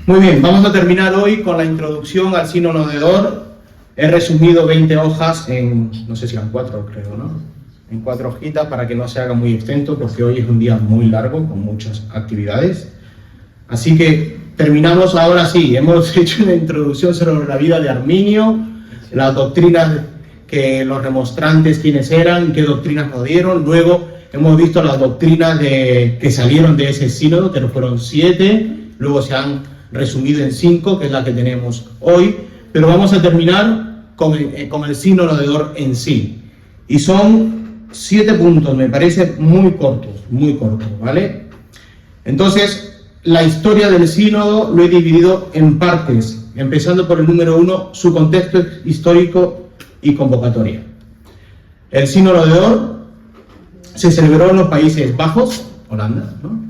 Muy bien, vamos a terminar hoy con la introducción al Sínodo de Dort. He resumido 20 hojas en, no sé si eran 4, creo, ¿no? En 4 hojitas para que no se haga muy extenso, porque hoy es un día muy largo, con muchas actividades. Así que terminamos ahora sí. Hemos hecho una introducción sobre la vida de Arminio, las doctrinas que los remonstrantes quiénes eran, qué doctrinas nos dieron. Luego hemos visto las doctrinas que salieron de ese sínodo, que no fueron 7, luego se han resumido en 5, que es la que tenemos hoy, pero vamos a terminar con el sínodo de Dort en sí. Y son 7 puntos, me parece muy cortos, ¿vale? Entonces, la historia del sínodo lo he dividido en partes, empezando por el número 1, su contexto histórico y convocatoria. El sínodo de Dort se celebró en los Países Bajos, Holanda, ¿no?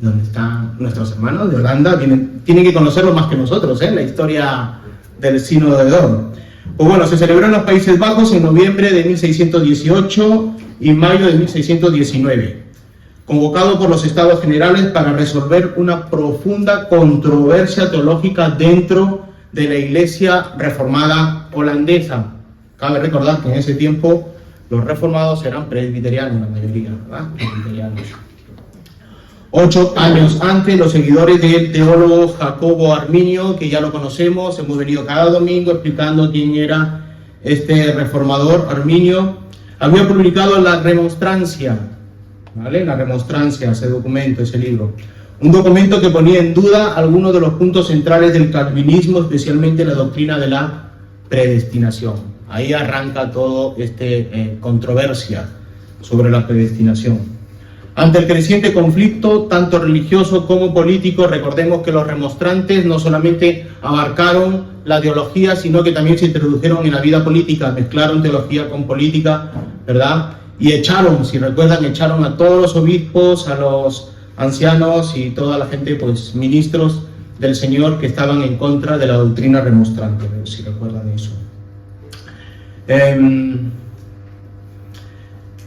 Donde están nuestros hermanos de Holanda, tienen que conocerlo más que nosotros, la historia del sínodo de Dort. Pues bueno, se celebró en los Países Bajos en noviembre de 1618 y mayo de 1619, convocado por los Estados Generales para resolver una profunda controversia teológica dentro de la Iglesia reformada holandesa. Cabe recordar que en ese tiempo los reformados eran presbiterianos, la mayoría, ¿verdad? Presbiterianos. 8 años antes, los seguidores del teólogo Jacobo Arminio, que ya lo conocemos, hemos venido cada domingo explicando quién era este reformador Arminio, había publicado la Remonstrancia, ¿vale? La Remonstrancia, ese documento, ese libro. Un documento que ponía en duda algunos de los puntos centrales del calvinismo, especialmente la doctrina de la predestinación. Ahí arranca todo controversia sobre la predestinación. Ante el creciente conflicto, tanto religioso como político, recordemos que los remonstrantes no solamente abarcaron la teología, sino que también se introdujeron en la vida política, mezclaron teología con política, ¿verdad? Y echaron, si recuerdan, echaron a todos los obispos, a los ancianos y toda la gente, pues ministros del Señor que estaban en contra de la doctrina remonstrante, si recuerdan eso.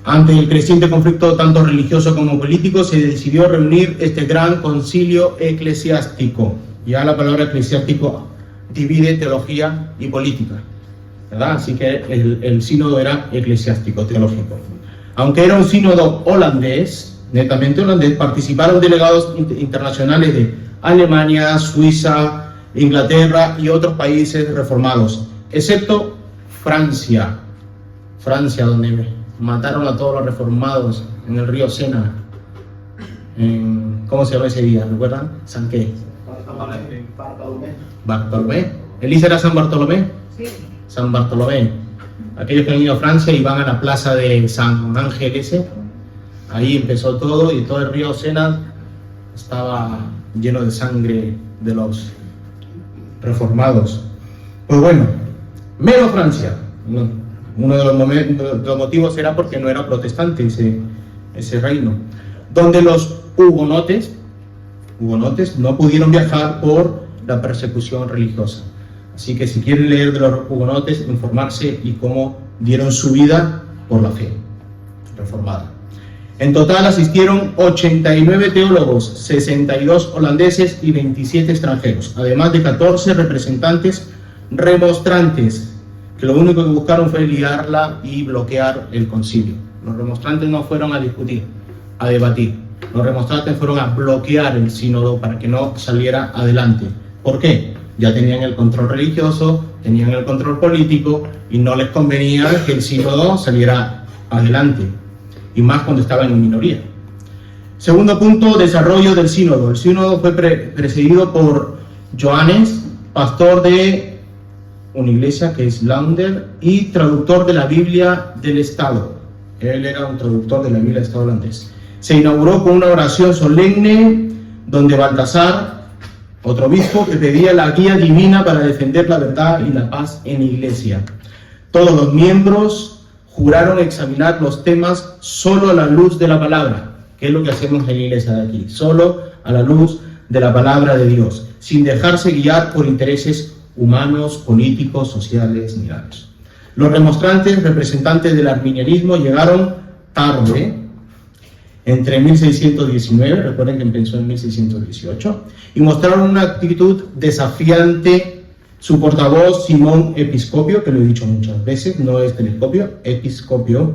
Ante el creciente conflicto tanto religioso como político, se decidió reunir este gran concilio eclesiástico. Ya la palabra eclesiástico divide teología y política, ¿verdad? Así que el sínodo era eclesiástico, teológico. Aunque era un sínodo holandés, netamente holandés, participaron delegados internacionales de Alemania, Suiza, Inglaterra y otros países reformados, excepto Francia, donde mataron a todos los reformados en el río Sena. ¿Cómo se llama ese día? ¿Recuerdan? ¿San qué? Bartolomé. ¿Elisa era San Bartolomé? Sí. San Bartolomé. Aquellos que han ido a Francia y van a la plaza de San Ángel ese, ahí empezó todo y todo el río Sena estaba lleno de sangre de los reformados. Pues bueno, menos Francia. Uno de los motivos era porque no era protestante ese reino, donde los hugonotes no pudieron viajar por la persecución religiosa. Así que si quieren leer de los hugonotes, informarse y cómo dieron su vida por la fe reformada. En total asistieron 89 teólogos, 62 holandeses y 27 extranjeros, además de 14 representantes remonstrantes, que lo único que buscaron fue liarla y bloquear el concilio. Los remonstrantes no fueron a discutir, a debatir. Los remonstrantes fueron a bloquear el sínodo para que no saliera adelante. ¿Por qué? Ya tenían el control religioso, tenían el control político y no les convenía que el sínodo saliera adelante, y más cuando estaban en minoría. Segundo punto, desarrollo del sínodo. El sínodo fue precedido por Johannes, pastor de una iglesia que es Launder y traductor de la Biblia del Estado. Él era un traductor de la Biblia del Estado holandés. Se inauguró con una oración solemne donde Baltasar, otro obispo, que pedía la guía divina para defender la verdad y la paz en la iglesia. Todos los miembros juraron examinar los temas solo a la luz de la palabra, que es lo que hacemos en la iglesia de aquí, solo a la luz de la palabra de Dios, sin dejarse guiar por intereses humanos, políticos, sociales, morales. Los remonstrantes, representantes del arminianismo, llegaron tarde entre 1619, recuerden que empezó en 1618, y mostraron una actitud desafiante. Su portavoz, Simón Episcopio, que lo he dicho muchas veces, no es telescopio, Episcopio,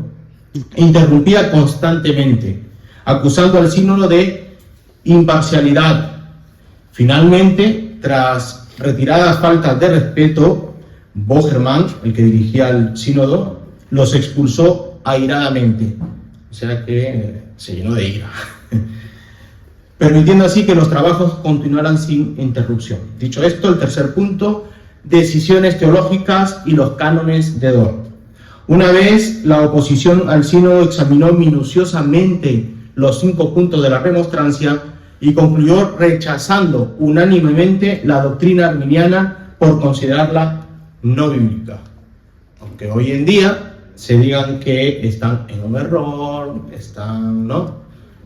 interrumpía constantemente, acusando al sínodo de imparcialidad. Finalmente, tras retiradas faltas de respeto, Bogerman, el que dirigía el sínodo, los expulsó airadamente. O sea que se llenó de ira, permitiendo así que los trabajos continuaran sin interrupción. Dicho esto, el tercer punto, decisiones teológicas y los cánones de Dort. Una vez la oposición al sínodo examinó minuciosamente los 5 puntos de la remonstrancia y concluyó rechazando unánimemente la doctrina arminiana por considerarla no bíblica. Aunque hoy en día se digan que están en un error, están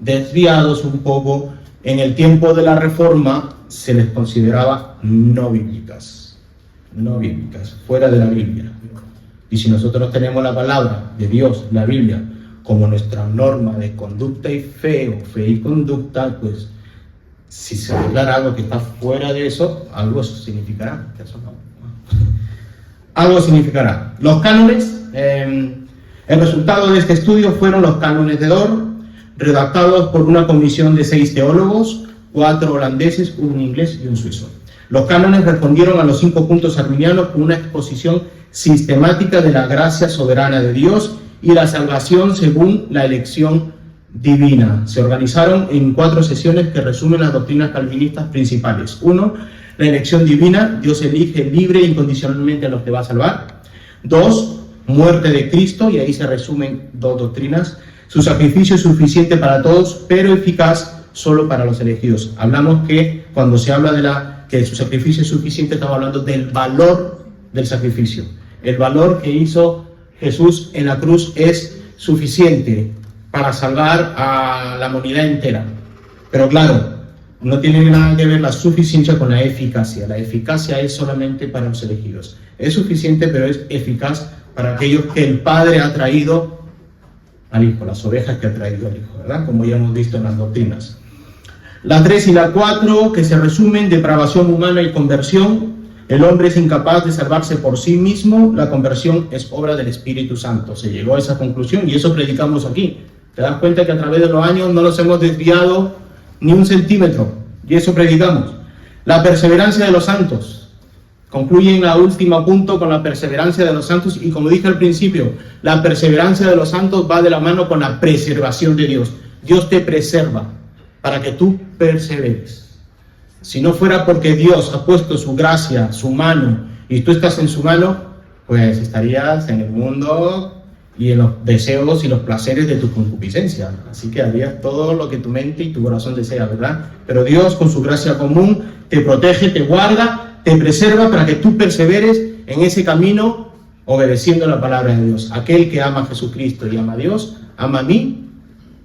desviados un poco, en el tiempo de la Reforma se les consideraba no bíblicas, fuera de la Biblia. Y si nosotros tenemos la palabra de Dios, la Biblia, como nuestra norma de conducta y fe, o fe y conducta, pues si se declara algo que está fuera de eso, algo significará. Algo significará. Los cánones, el resultado de este estudio fueron los cánones de Dort, redactados por una comisión de 6 teólogos, 4 holandeses, un inglés y un suizo. Los cánones respondieron a los 5 puntos arminianos con una exposición sistemática de la gracia soberana de Dios y la salvación según la elección divina. Se organizaron en 4 sesiones que resumen las doctrinas calvinistas principales. 1. La elección divina, Dios elige libre e incondicionalmente a los que va a salvar. 2. Muerte de Cristo, y ahí se resumen 2 doctrinas. Su sacrificio es suficiente para todos, pero eficaz solo para los elegidos. Hablamos que cuando se habla de que su sacrificio es suficiente, estamos hablando del valor del sacrificio. El valor que hizo Jesús en la cruz es suficiente para salvar a la humanidad entera. Pero claro, no tiene nada que ver la suficiencia con la eficacia. La eficacia es solamente para los elegidos. Es suficiente, pero es eficaz para aquellos que el Padre ha traído al Hijo, las ovejas que ha traído al Hijo, ¿verdad? Como ya hemos visto en las doctrinas. La 3 y la 4, que se resumen: depravación humana y conversión. El hombre es incapaz de salvarse por sí mismo, la conversión es obra del Espíritu Santo. Se llegó a esa conclusión y eso predicamos aquí. Te das cuenta que a través de los años no nos hemos desviado ni un centímetro, y eso predicamos. La perseverancia de los santos. Concluye en el último punto con la perseverancia de los santos, y como dije al principio, la perseverancia de los santos va de la mano con la preservación de Dios. Dios te preserva para que tú perseveres. Si no fuera porque Dios ha puesto su gracia, su mano, y tú estás en su mano, pues estarías en el mundo y en los deseos y los placeres de tu concupiscencia. Así que harías todo lo que tu mente y tu corazón desea, ¿verdad? Pero Dios, con su gracia común, te protege, te guarda, te preserva para que tú perseveres en ese camino obedeciendo la palabra de Dios. Aquel que ama a Jesucristo y ama a Dios, ama a mi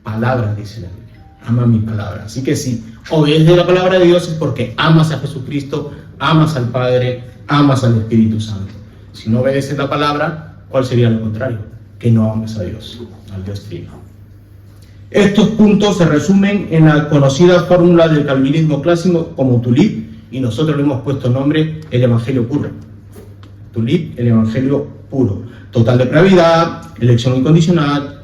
palabra, dice la Biblia. Ama mi palabra. Así que si obedeces la palabra de Dios es porque amas a Jesucristo, amas al Padre, amas al Espíritu Santo. Si no obedeces la palabra, ¿cuál sería lo contrario? Que no amas a Dios, al Dios Trino. Estos puntos se resumen en la conocida fórmula del calvinismo clásico como TULIP, y nosotros le hemos puesto nombre el Evangelio puro. TULIP, el Evangelio puro. Total depravidad, elección incondicional,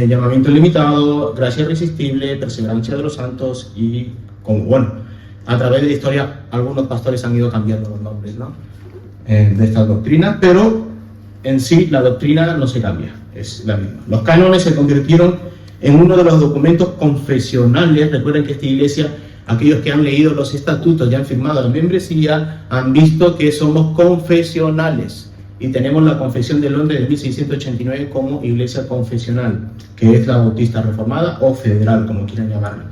llamamiento ilimitado, gracia irresistible, perseverancia de los santos, y como, bueno, a través de la historia algunos pastores han ido cambiando los nombres, ¿no? De estas doctrinas, pero en sí la doctrina no se cambia, es la misma. Los cánones se convirtieron en uno de los documentos confesionales. Recuerden que esta iglesia, aquellos que han leído los estatutos y han firmado la membresía, han visto que somos confesionales. Y tenemos la Confesión de Londres de 1689 como iglesia confesional, que es la Bautista Reformada o Federal, como quieran llamarla.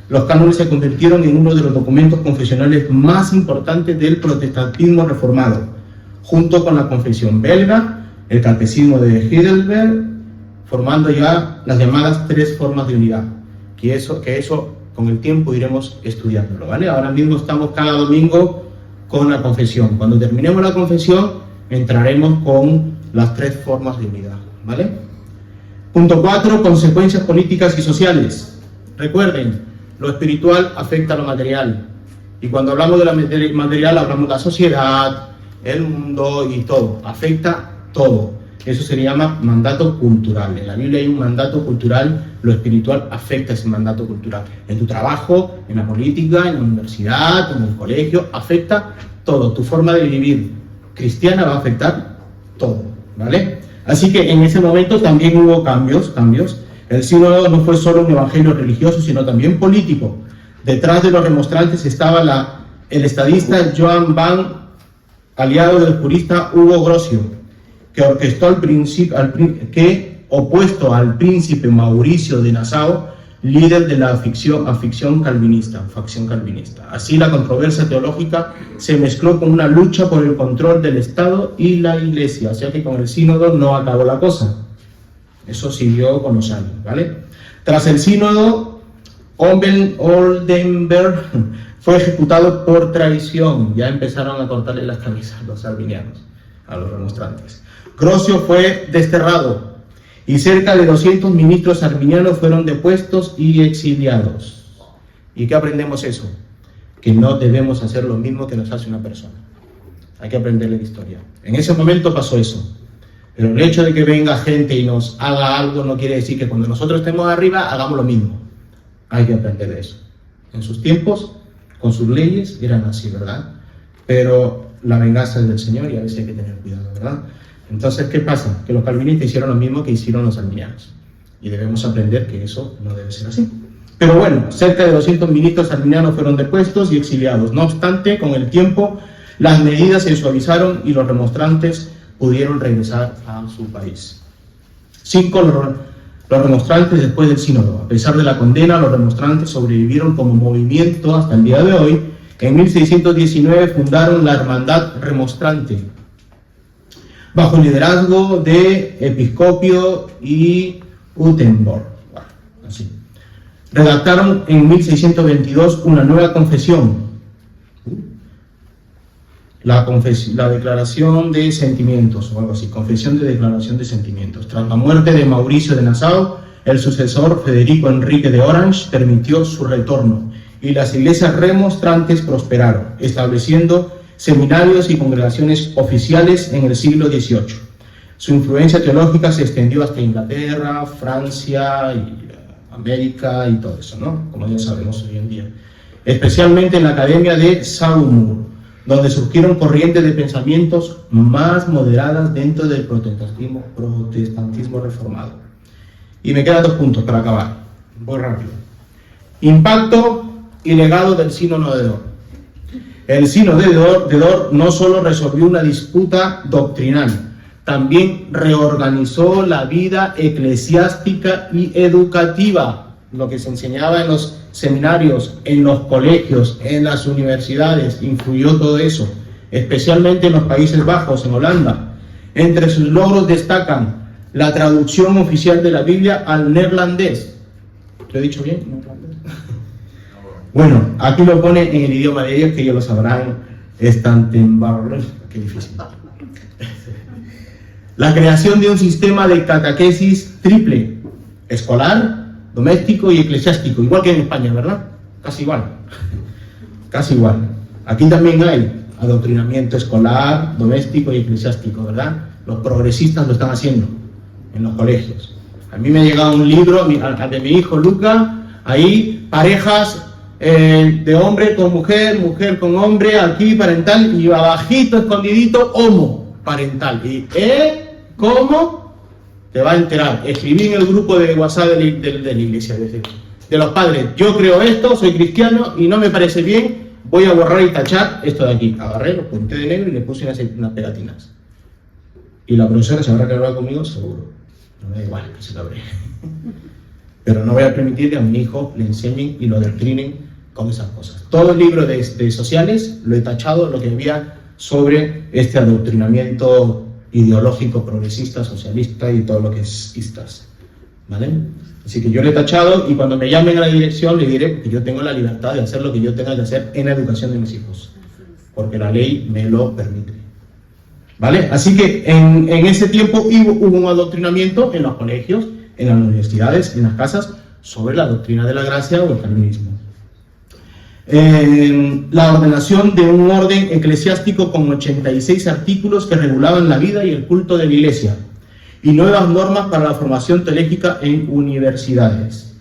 Los cánones se convirtieron en uno de los documentos confesionales más importantes del protestantismo reformado, junto con la Confesión belga, el Catecismo de Heidelberg, formando ya las llamadas 3 formas de unidad, que eso con el tiempo iremos estudiándolo, ¿vale? Ahora mismo estamos cada domingo con la confesión. Cuando terminemos la confesión, entraremos con las 3 formas de unidad, ¿vale? Punto 4, consecuencias políticas y sociales. Recuerden, lo espiritual afecta a lo material. Y cuando hablamos de lo material, hablamos de la sociedad, el mundo y todo. Afecta todo. Eso se llama mandato cultural. En la Biblia hay un mandato cultural, lo espiritual afecta ese mandato cultural. En tu trabajo, en la política, en la universidad, en el colegio, afecta todo. Tu forma de vivir cristiana va a afectar todo, ¿vale? Así que en ese momento también hubo cambios. El sínodo no fue solo un evangelio religioso, sino también político. Detrás de los remonstrantes estaba el estadista Joan Bang, aliado del jurista Hugo Grocio, que orquestó opuesto al príncipe Mauricio de Nassau, líder de la facción calvinista. Así la controversia teológica se mezcló con una lucha por el control del Estado y la Iglesia, o sea que con el sínodo no acabó la cosa. Eso siguió con los años, ¿vale? Tras el sínodo, Oldenberg fue ejecutado por traición. Ya empezaron a cortarle las camisas los arminianos, a los remonstrantes. Grocio fue desterrado y cerca de 200 ministros arminianos fueron depuestos y exiliados. ¿Y qué aprendemos eso? Que no debemos hacer lo mismo que nos hace una persona. Hay que aprender la historia. En ese momento pasó eso. Pero el hecho de que venga gente y nos haga algo no quiere decir que cuando nosotros estemos arriba hagamos lo mismo. Hay que aprender de eso. En sus tiempos, con sus leyes, eran así, ¿verdad? Pero la venganza es del Señor y a veces hay que tener cuidado, ¿verdad? Entonces, ¿qué pasa? Que los calvinistas hicieron lo mismo que hicieron los arminianos. Y debemos aprender que eso no debe ser así. Pero bueno, cerca de 200 ministros arminianos fueron depuestos y exiliados. No obstante, con el tiempo, las medidas se suavizaron y los remonstrantes pudieron regresar a su país. 5. Los remonstrantes después del sínodo. A pesar de la condena, los remonstrantes sobrevivieron como movimiento hasta el día de hoy. En 1619 fundaron la Hermandad Remonstrante, bajo el liderazgo de Episcopio y Utenborg. Bueno, así. Redactaron en 1622 una nueva confesión, la declaración de sentimientos, o algo así, confesión de declaración de sentimientos. Tras la muerte de Mauricio de Nassau, el sucesor Federico Enrique de Orange permitió su retorno, y las iglesias remonstrantes prosperaron, estableciendo seminarios y congregaciones oficiales en el siglo XVIII. Su influencia teológica se extendió hasta Inglaterra, Francia, y América y todo eso, ¿no? Como ya sabemos hoy en día. Especialmente en la Academia de Saumur, donde surgieron corrientes de pensamientos más moderadas dentro del protestantismo reformado. Y me quedan 2 puntos para acabar. Voy rápido. Impacto y legado del sínodo de Dort. El sínodo de Dort no solo resolvió una disputa doctrinal, también reorganizó la vida eclesiástica y educativa, lo que se enseñaba en los seminarios, en los colegios, en las universidades, influyó todo eso, especialmente en los Países Bajos, en Holanda. Entre sus logros destacan la traducción oficial de la Biblia al neerlandés. ¿Lo he dicho bien? ¿Neerlandés? Bueno, aquí lo pone en el idioma de ellos, que ellos lo sabrán, Stantenbarler, qué difícil. La creación de un sistema de catequesis triple, escolar, doméstico y eclesiástico, igual que en España, ¿verdad? Casi igual. Casi igual. Aquí también hay adoctrinamiento escolar, doméstico y eclesiástico, ¿verdad? Los progresistas lo están haciendo en los colegios. A mí me ha llegado un libro de mi hijo Luca, ahí parejas de hombre con mujer, mujer con hombre, aquí parental, y abajito, escondidito, homoparental. Y ¿cómo? Te va a enterar. Escribí en el grupo de WhatsApp de la iglesia, es decir, de los padres. Yo creo esto, soy cristiano y no me parece bien, voy a borrar y tachar esto de aquí. Agarré, lo pinté de negro y le puse unas pegatinas. Y la profesora se habrá que hablar conmigo, seguro. No me da igual que se lo abre. Pero no voy a permitir que a mi hijo le enseñen y lo adoctrinen con esas cosas. Todo el libro de sociales lo he tachado, lo que había sobre este adoctrinamiento ideológico, progresista, socialista y todo lo que es istas, ¿vale? Así que yo le he tachado y cuando me llamen a la dirección le diré que yo tengo la libertad de hacer lo que yo tenga que hacer en la educación de mis hijos, porque la ley me lo permite, ¿vale? Así que en ese tiempo hubo un adoctrinamiento en los colegios, en las universidades, en las casas, sobre la doctrina de la gracia o el calvinismo. La ordenación de un orden eclesiástico con 86 artículos que regulaban la vida y el culto de la Iglesia, y nuevas normas para la formación teológica en universidades.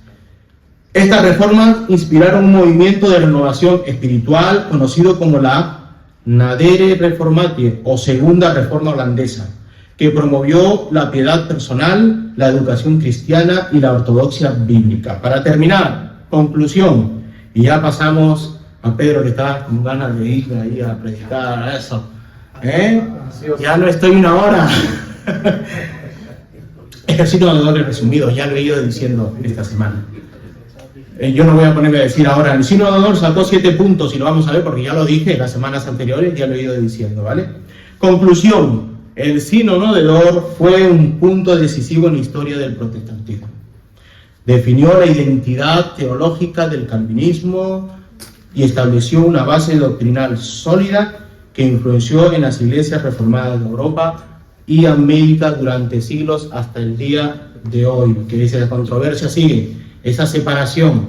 Estas reformas inspiraron un movimiento de renovación espiritual conocido como la Nadere Reformatie o Segunda Reforma Holandesa, que promovió la piedad personal, la educación cristiana y la ortodoxia bíblica. Para terminar, conclusión, y ya pasamos a Pedro que estaba con ganas de ir ahí a predicar eso. Ya no estoy una hora. Ejercicio de doble resumido, ya lo he ido diciendo esta semana. Yo no voy a ponerme a decir ahora, el sínodo de Dort sacó 7 puntos y lo vamos a ver porque ya lo dije las semanas anteriores, ya lo he ido diciendo, ¿vale? Conclusión, el sínodo de Dort fue un punto decisivo en la historia del protestantismo. Definió la identidad teológica del calvinismo y estableció una base doctrinal sólida que influenció en las iglesias reformadas de Europa y América durante siglos hasta el día de hoy. Que dice la controversia sigue, esa separación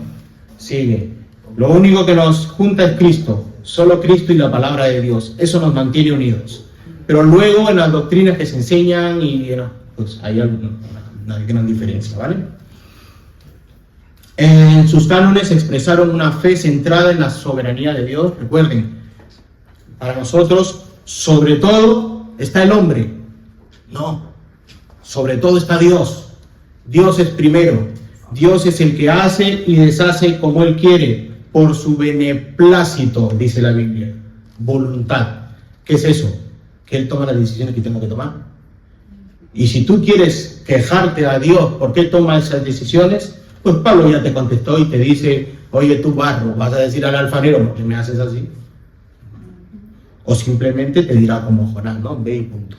sigue. Lo único que nos junta es Cristo, solo Cristo y la palabra de Dios. Eso nos mantiene unidos. Pero luego en las doctrinas que se enseñan pues hay una gran diferencia, ¿vale? En sus cánones expresaron una fe centrada en la soberanía de Dios. Recuerden, para nosotros, sobre todo está el hombre. No, sobre todo está Dios. Dios es primero. Dios es el que hace y deshace como Él quiere, por su beneplácito, dice la Biblia. Voluntad. ¿Qué es eso? Que Él toma las decisiones que tengo que tomar. Y si tú quieres quejarte a Dios por qué toma esas decisiones, pues Pablo ya te contestó y te dice, oye, tú barro, vas a decir al alfarero, ¿por qué me haces así? O simplemente te dirá como Jonás, ¿no? Ve y punto.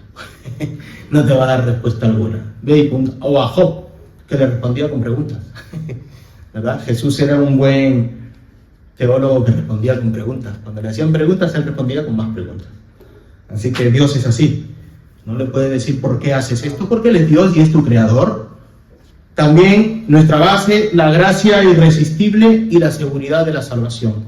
No te va a dar respuesta alguna. Ve y punto. O a Job, que le respondía con preguntas. ¿Verdad? Jesús era un buen teólogo que respondía con preguntas. Cuando le hacían preguntas, él respondía con más preguntas. Así que Dios es así. No le puedes decir por qué haces esto, porque Él es Dios y es tu creador. También nuestra base, la gracia irresistible y la seguridad de la salvación.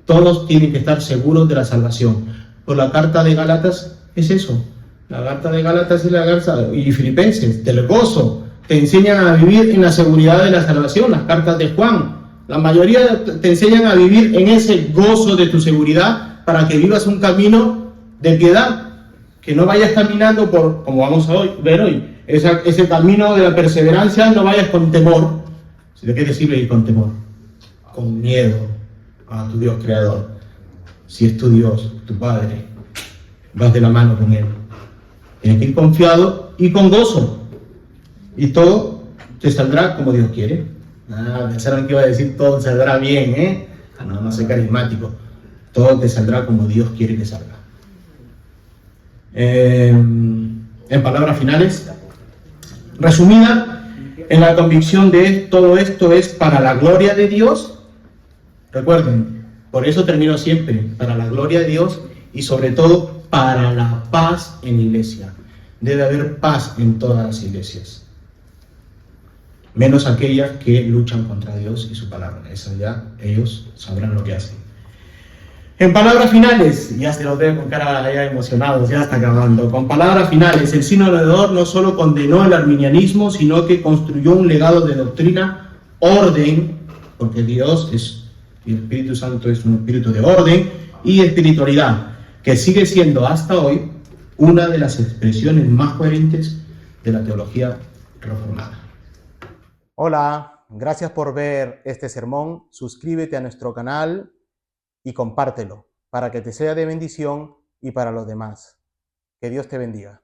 Todos tienen que estar seguros de la salvación. Por la carta de Gálatas es eso. La carta de Gálatas y la carta y Filipenses, del gozo, te enseñan a vivir en la seguridad de la salvación. Las cartas de Juan, la mayoría te enseñan a vivir en ese gozo de tu seguridad para que vivas un camino de piedad. Que no vayas caminando por, como vamos a ver hoy, ese camino de la perseverancia, no vayas con temor. ¿De qué te sirve ir con temor? Con miedo a tu Dios creador. Si es tu Dios, tu Padre, vas de la mano con Él. Tienes que ir confiado y con gozo. Y todo te saldrá como Dios quiere. Pensaron que iba a decir todo saldrá bien, ¿eh? No soy carismático. Todo te saldrá como Dios quiere que salga. En palabras finales, resumida, en la convicción de todo esto es para la gloria de Dios. Recuerden, por eso termino siempre, para la gloria de Dios y sobre todo para la paz en la iglesia. Debe haber paz en todas las iglesias, menos aquellas que luchan contra Dios y su palabra. Eso ya ellos sabrán lo que hacen. En palabras finales, ya se los veo con cara ya emocionados, ya está acabando. Con palabras finales, el sínodo de Dort no solo condenó el arminianismo, sino que construyó un legado de doctrina, orden, porque Dios es, y el Espíritu Santo es un espíritu de orden y espiritualidad, que sigue siendo hasta hoy una de las expresiones más coherentes de la teología reformada. Hola, gracias por ver este sermón. Suscríbete a nuestro canal y compártelo para que te sea de bendición y para los demás. Que Dios te bendiga.